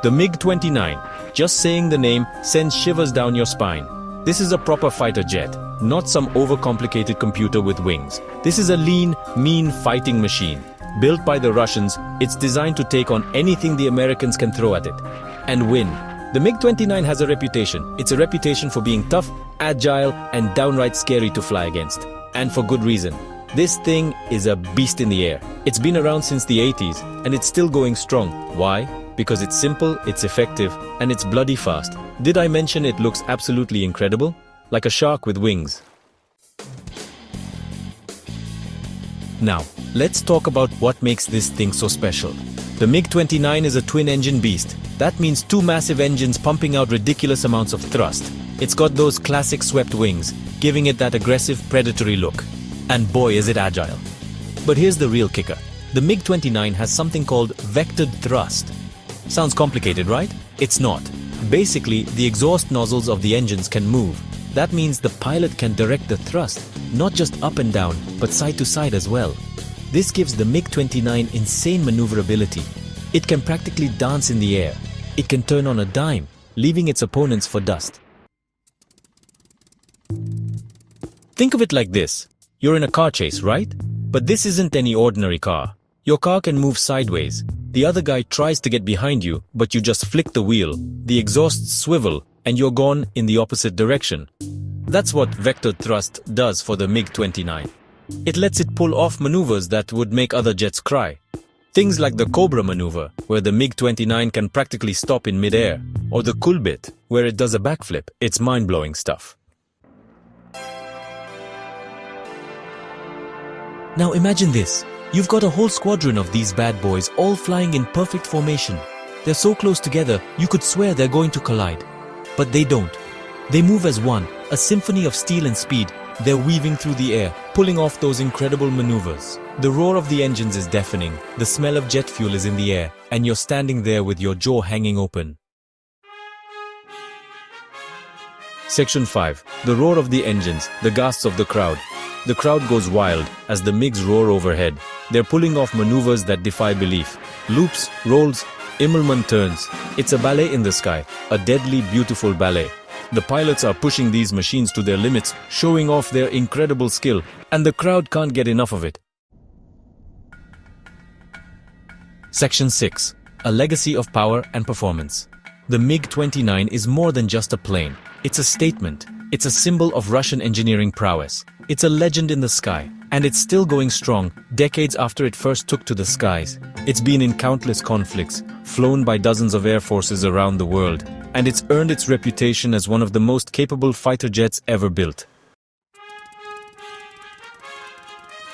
The MiG-29. Just saying the name sends shivers down your spine. This is a proper fighter jet, not some overcomplicated computer with wings. This is a lean, mean fighting machine. Built by the Russians, it's designed to take on anything the Americans can throw at it and win. The MiG-29 has a reputation. It's a reputation for being tough, agile, and downright scary to fly against. And for good reason. This thing is a beast in the air. It's been around since the 80s, and it's still going strong. Why? Because it's simple, it's effective, and it's bloody fast. Did I mention it looks absolutely incredible? Like a shark with wings. Now, let's talk about what makes this thing so special. The MiG-29 is a twin-engine beast. That means two massive engines pumping out ridiculous amounts of thrust. It's got those classic swept wings, giving it that aggressive, predatory look. And boy, is it agile. But here's the real kicker. The MiG-29 has something called vectored thrust. Sounds complicated, right? It's not. Basically, the exhaust nozzles of the engines can move. That means the pilot can direct the thrust, not just up and down, but side to side as well. This gives the MiG-29 insane maneuverability. It can practically dance in the air. It can turn on a dime, leaving its opponents for dust. Think of it like this. You're in a car chase, right? But this isn't any ordinary car. Your car can move sideways. The other guy tries to get behind you, but you just flick the wheel. The exhausts swivel, and you're gone in the opposite direction. That's what vectored thrust does for the MiG-29. It lets it pull off maneuvers that would make other jets cry. Things like the Cobra maneuver, where the MiG-29 can practically stop in mid-air, or the Kulbit, where it does a backflip. It's mind-blowing stuff. Now imagine this. You've got a whole squadron of these bad boys all flying in perfect formation. They're so close together, you could swear they're going to collide. But they don't. They move as one, a symphony of steel and speed. They're weaving through the air, pulling off those incredible maneuvers. The roar of the engines is deafening, the smell of jet fuel is in the air, and you're standing there with your jaw hanging open. Section 5. The roar of the engines, the gasps of the crowd. The crowd goes wild as the MiGs roar overhead. They're pulling off maneuvers that defy belief. Loops, rolls, Immelman turns. It's a ballet in the sky, a deadly beautiful ballet. The pilots are pushing these machines to their limits, showing off their incredible skill, and the crowd can't get enough of it. Section 6. A legacy of power and performance. The MiG-29 is more than just a plane. It's a statement. It's a symbol of Russian engineering prowess. It's a legend in the sky, and it's still going strong, decades after it first took to the skies. It's been in countless conflicts, flown by dozens of air forces around the world, and it's earned its reputation as one of the most capable fighter jets ever built.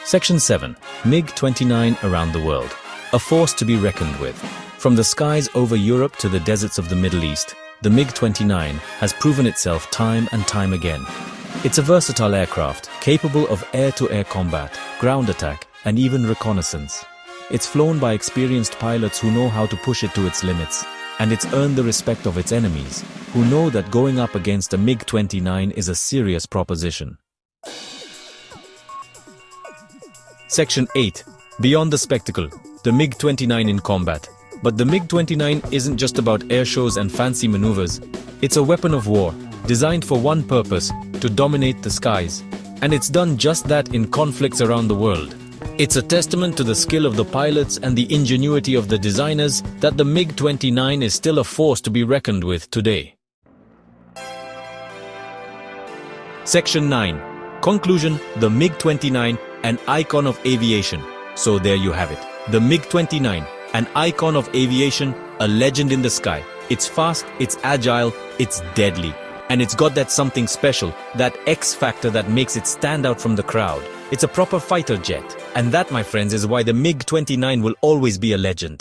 Section 7. MiG-29 around the world. A force to be reckoned with. From the skies over Europe to the deserts of the Middle East, the MiG-29 has proven itself time and time again. It's a versatile aircraft, capable of air-to-air combat, ground attack, and even reconnaissance. It's flown by experienced pilots who know how to push it to its limits, and it's earned the respect of its enemies, who know that going up against a MiG-29 is a serious proposition. Section 8. Beyond the spectacle, the MiG-29 in combat. But the MiG-29 isn't just about air shows and fancy maneuvers. It's a weapon of war, designed for one purpose, to dominate the skies. And it's done just that in conflicts around the world. It's a testament to the skill of the pilots and the ingenuity of the designers that the MiG-29 is still a force to be reckoned with today. Section 9. Conclusion. The MiG-29, an icon of aviation. So there you have it. The MiG-29, an icon of aviation, a legend in the sky. It's fast, it's agile, it's deadly. And it's got that something special, that X factor that makes it stand out from the crowd. It's a proper fighter jet. And that, my friends, is why the MiG-29 will always be a legend.